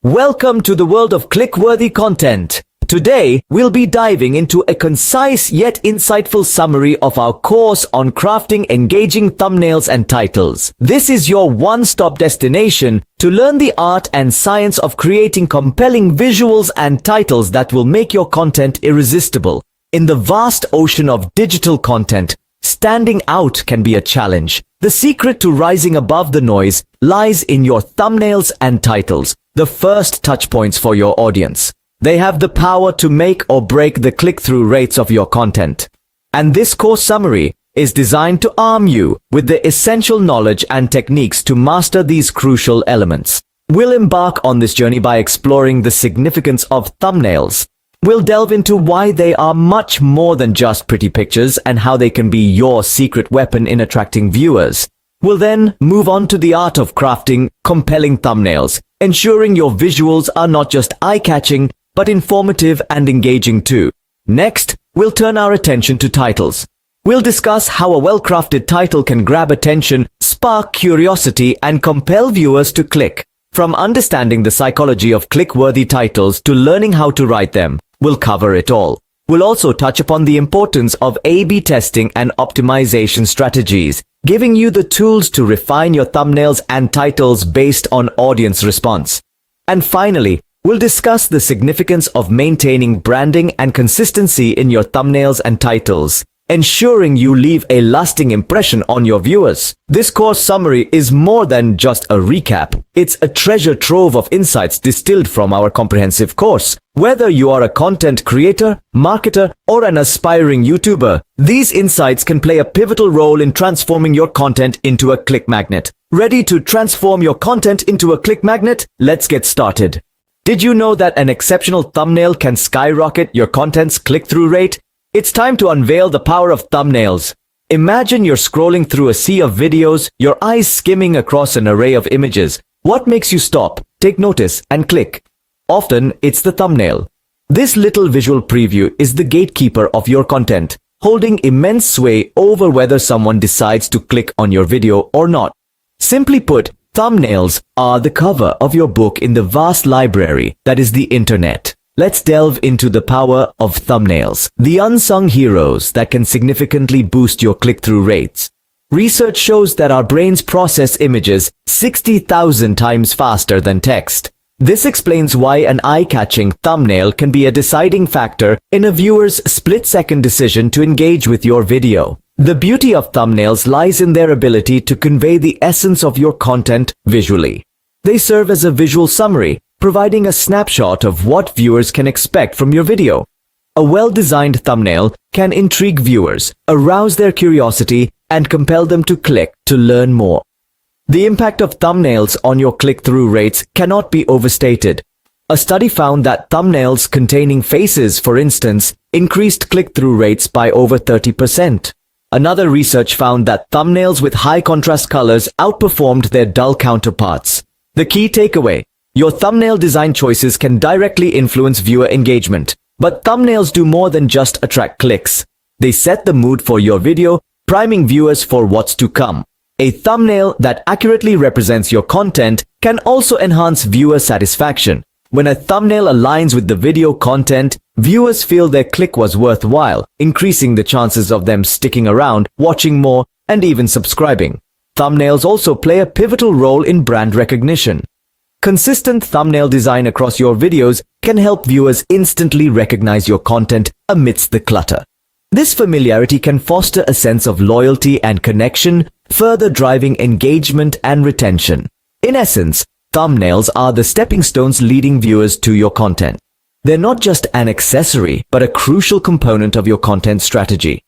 Welcome to the world of click-worthy content. Today, we'll be diving into a concise yet insightful summary of our course on crafting engaging thumbnails and titles. This is your one-stop destination to learn the art and science of creating compelling visuals and titles that will make your content irresistible. In the vast ocean of digital content, standing out can be a challenge. The secret to rising above the noise lies in your thumbnails and titles, the first touchpoints for your audience. They have the power to make or break the click-through rates of your content. And this course summary is designed to arm you with the essential knowledge and techniques to master these crucial elements. We'll embark on this journey by exploring the significance of thumbnails. We'll delve into why they are much more than just pretty pictures and how they can be your secret weapon in attracting viewers. We'll then move on to the art of crafting compelling thumbnails, ensuring your visuals are not just eye-catching, but informative and engaging too. Next, we'll turn our attention to titles. We'll discuss how a well-crafted title can grab attention, spark curiosity, and compel viewers to click. From understanding the psychology of click-worthy titles to learning how to write them, we'll cover it all. We'll also touch upon the importance of A/B testing and optimization strategies, giving you the tools to refine your thumbnails and titles based on audience response. And finally, we'll discuss the significance of maintaining branding and consistency in your thumbnails and titles, ensuring you leave a lasting impression on your viewers. This course summary is more than just a recap. It's a treasure trove of insights distilled from our comprehensive course. Whether you are a content creator, marketer, or an aspiring YouTuber, these insights can play a pivotal role in transforming your content into a click magnet. Ready to transform your content into a click magnet? Let's get started. Did you know that an exceptional thumbnail can skyrocket your content's click-through rate? It's time to unveil the power of thumbnails. Imagine you're scrolling through a sea of videos, your eyes skimming across an array of images. What makes you stop, take notice, and click? Often, it's the thumbnail. This little visual preview is the gatekeeper of your content, holding immense sway over whether someone decides to click on your video or not. Simply put, thumbnails are the cover of your book in the vast library that is the internet. Let's delve into the power of thumbnails, the unsung heroes that can significantly boost your click-through rates. Research shows that our brains process images 60,000 times faster than text. This explains why an eye-catching thumbnail can be a deciding factor in a viewer's split-second decision to engage with your video. The beauty of thumbnails lies in their ability to convey the essence of your content visually. They serve as a visual summary, providing a snapshot of what viewers can expect from your video. A well-designed thumbnail can intrigue viewers, arouse their curiosity, and compel them to click to learn more. The impact of thumbnails on your click-through rates cannot be overstated. A study found that thumbnails containing faces, for instance, increased click-through rates by over 30%. Another research found that thumbnails with high contrast colors outperformed their dull counterparts. The key takeaway: your thumbnail design choices can directly influence viewer engagement. But thumbnails do more than just attract clicks. They set the mood for your video, priming viewers for what's to come. A thumbnail that accurately represents your content can also enhance viewer satisfaction. When a thumbnail aligns with the video content, viewers feel their click was worthwhile, increasing the chances of them sticking around, watching more, and even subscribing. Thumbnails also play a pivotal role in brand recognition. Consistent thumbnail design across your videos can help viewers instantly recognize your content amidst the clutter. This familiarity can foster a sense of loyalty and connection, further driving engagement and retention. In essence, thumbnails are the stepping stones leading viewers to your content. They're not just an accessory, but a crucial component of your content strategy.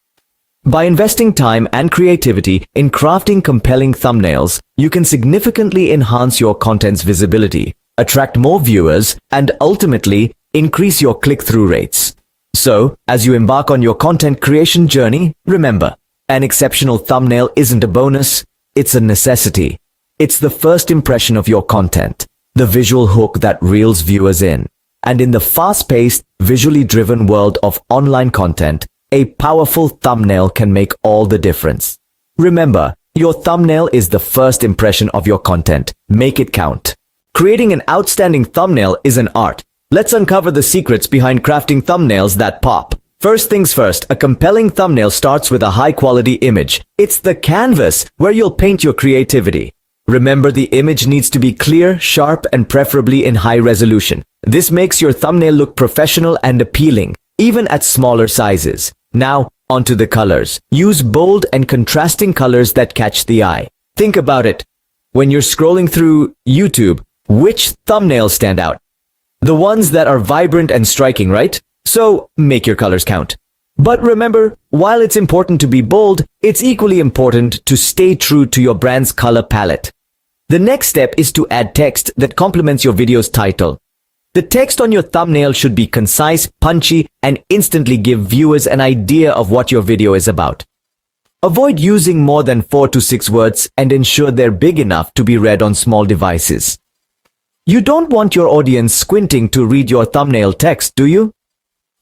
By investing time and creativity in crafting compelling thumbnails, you can significantly enhance your content's visibility, attract more viewers, and ultimately increase your click-through rates. So, as you embark on your content creation journey, remember, an exceptional thumbnail isn't a bonus, it's a necessity. It's the first impression of your content, the visual hook that reels viewers in. And in the fast-paced, visually driven world of online content, a powerful thumbnail can make all the difference. Remember, your thumbnail is the first impression of your content. Make it count. Creating an outstanding thumbnail is an art. Let's uncover the secrets behind crafting thumbnails that pop. First things first, a compelling thumbnail starts with a high-quality image. It's the canvas where you'll paint your creativity. Remember, the image needs to be clear, sharp, and preferably in high resolution. This makes your thumbnail look professional and appealing, even at smaller sizes. Now, onto the colors. Use bold and contrasting colors that catch the eye. Think about it. When you're scrolling through YouTube, which thumbnails stand out? The ones that are vibrant and striking, right? So, make your colors count. But remember, while it's important to be bold, it's equally important to stay true to your brand's color palette. The next step is to add text that complements your video's title. The text on your thumbnail should be concise, punchy, and instantly give viewers an idea of what your video is about. Avoid using more than 4 to 6 words and ensure they're big enough to be read on small devices. You don't want your audience squinting to read your thumbnail text, do you?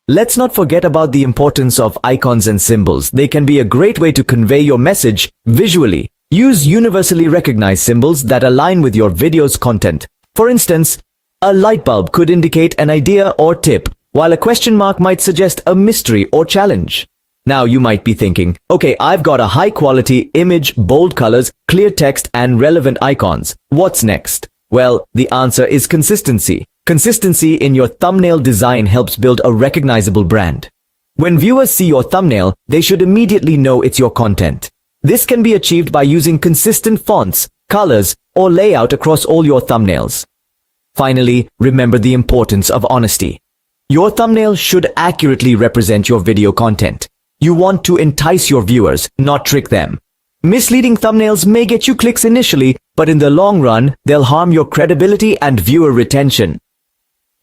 Let's not forget about the importance of icons and symbols. They can be a great way to convey your message visually. Use universally recognized symbols that align with your video's content. For instance, a light bulb could indicate an idea or tip, while a question mark might suggest a mystery or challenge. Now you might be thinking, okay, I've got a high-quality image, bold colors, clear text, and relevant icons. What's next? Well, the answer is consistency. Consistency in your thumbnail design helps build a recognizable brand. When viewers see your thumbnail, they should immediately know it's your content. This can be achieved by using consistent fonts, colors, or layout across all your thumbnails. Finally, remember the importance of honesty. Your thumbnail should accurately represent your video content. You want to entice your viewers, not trick them. Misleading thumbnails may get you clicks initially, but in the long run, they'll harm your credibility and viewer retention.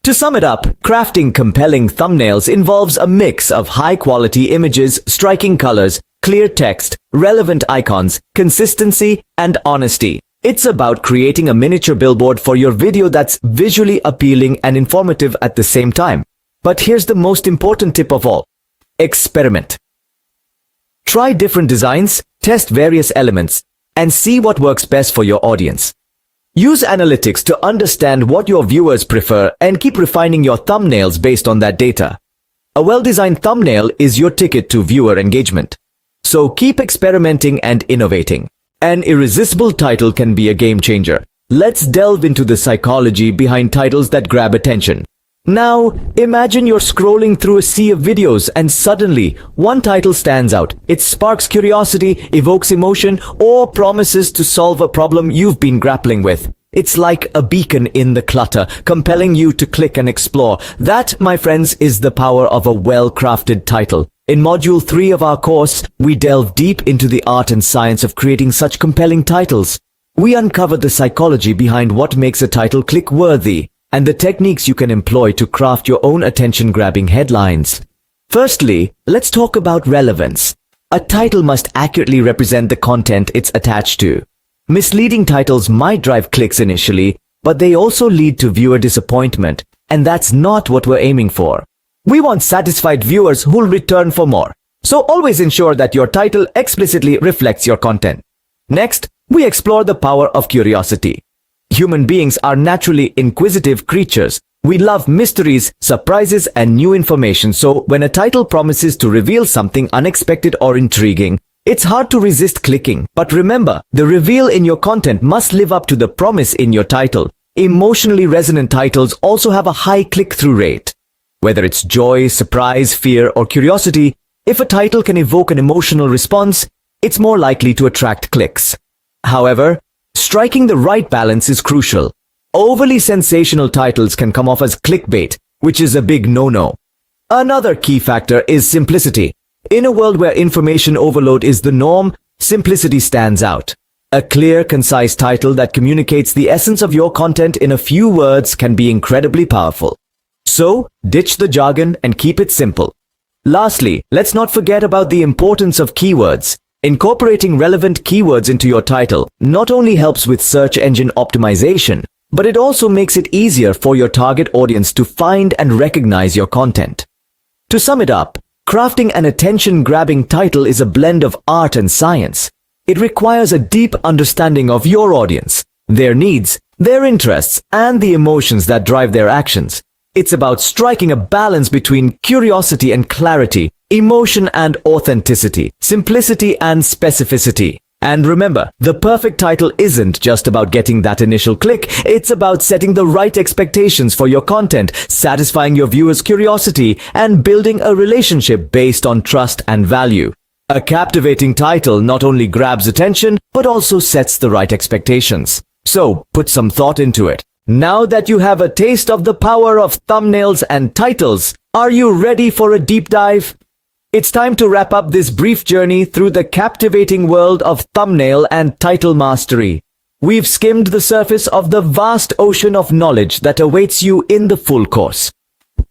To sum it up, crafting compelling thumbnails involves a mix of high-quality images, striking colors, clear text, relevant icons, consistency, and honesty. It's about creating a miniature billboard for your video that's visually appealing and informative at the same time. But here's the most important tip of all. Experiment. Try different designs, test various elements, and see what works best for your audience. Use analytics to understand what your viewers prefer and keep refining your thumbnails based on that data. A well-designed thumbnail is your ticket to viewer engagement. So keep experimenting and innovating. An irresistible title can be a game changer. Let's delve into the psychology behind titles that grab attention. Now, imagine you're scrolling through a sea of videos and suddenly one title stands out. It sparks curiosity, evokes emotion, or promises to solve a problem you've been grappling with. It's like a beacon in the clutter, compelling you to click and explore. That, my friends, is the power of a well-crafted title. In Module 3 of our course, we delve deep into the art and science of creating such compelling titles. We uncover the psychology behind what makes a title click-worthy, and the techniques you can employ to craft your own attention-grabbing headlines. Firstly, let's talk about relevance. A title must accurately represent the content it's attached to. Misleading titles might drive clicks initially, but they also lead to viewer disappointment, and that's not what we're aiming for. We want satisfied viewers who'll return for more. So always ensure that your title explicitly reflects your content. Next, we explore the power of curiosity. Human beings are naturally inquisitive creatures. We love mysteries, surprises, and new information, so when a title promises to reveal something unexpected or intriguing, it's hard to resist clicking. But remember, the reveal in your content must live up to the promise in your title. Emotionally resonant titles also have a high click-through rate. Whether it's joy, surprise, fear, or curiosity, if a title can evoke an emotional response, it's more likely to attract clicks. However, striking the right balance is crucial. Overly sensational titles can come off as clickbait, which is a big no-no. Another key factor is simplicity. In a world where information overload is the norm, simplicity stands out. A clear, concise title that communicates the essence of your content in a few words can be incredibly powerful. So, ditch the jargon and keep it simple. Lastly, let's not forget about the importance of keywords. Incorporating relevant keywords into your title not only helps with search engine optimization, but it also makes it easier for your target audience to find and recognize your content. To sum it up, crafting an attention-grabbing title is a blend of art and science. It requires a deep understanding of your audience, their needs, their interests, and the emotions that drive their actions. It's about striking a balance between curiosity and clarity, emotion and authenticity, simplicity and specificity. And remember, the perfect title isn't just about getting that initial click, it's about setting the right expectations for your content, satisfying your viewers' curiosity, and building a relationship based on trust and value. A captivating title not only grabs attention, but also sets the right expectations. So, put some thought into it. Now that you have a taste of the power of thumbnails and titles, are you ready for a deep dive? It's time to wrap up this brief journey through the captivating world of thumbnail and title mastery. We've skimmed the surface of the vast ocean of knowledge that awaits you in the full course.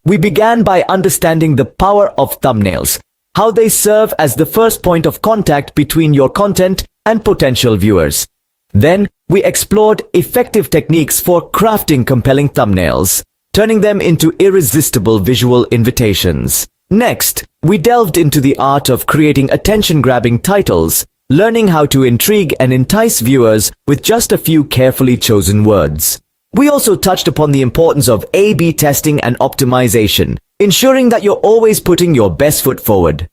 We began by understanding the power of thumbnails, how they serve as the first point of contact between your content and potential viewers. Then, we explored effective techniques for crafting compelling thumbnails, turning them into irresistible visual invitations. Next, we delved into the art of creating attention-grabbing titles, learning how to intrigue and entice viewers with just a few carefully chosen words. We also touched upon the importance of A/B testing and optimization, ensuring that you're always putting your best foot forward.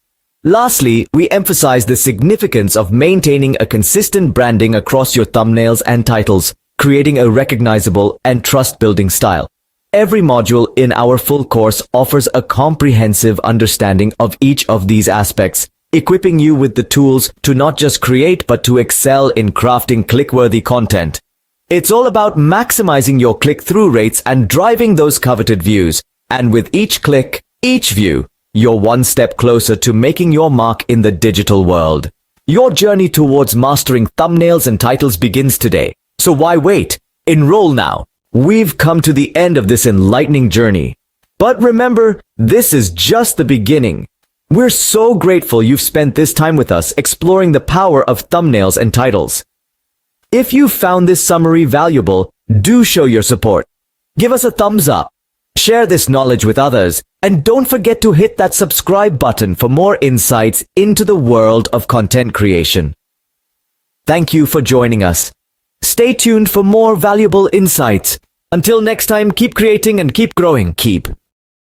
Lastly, we emphasized the significance of maintaining a consistent branding across your thumbnails and titles, creating a recognizable and trust-building style. Every module in our full course offers a comprehensive understanding of each of these aspects, equipping you with the tools to not just create but to excel in crafting click-worthy content. It's all about maximizing your click-through rates and driving those coveted views. And with each click, each view, you're one step closer to making your mark in the digital world. Your journey towards mastering thumbnails and titles begins today. So why wait? Enroll now. We've come to the end of this enlightening journey. But remember, this is just the beginning. We're so grateful you've spent this time with us exploring the power of thumbnails and titles. If you found this summary valuable, do show your support. Give us a thumbs up, share this knowledge with others, and don't forget to hit that subscribe button for more insights into the world of content creation. Thank you for joining us. Stay tuned for more valuable insights. Until next time, keep creating and keep growing. Keep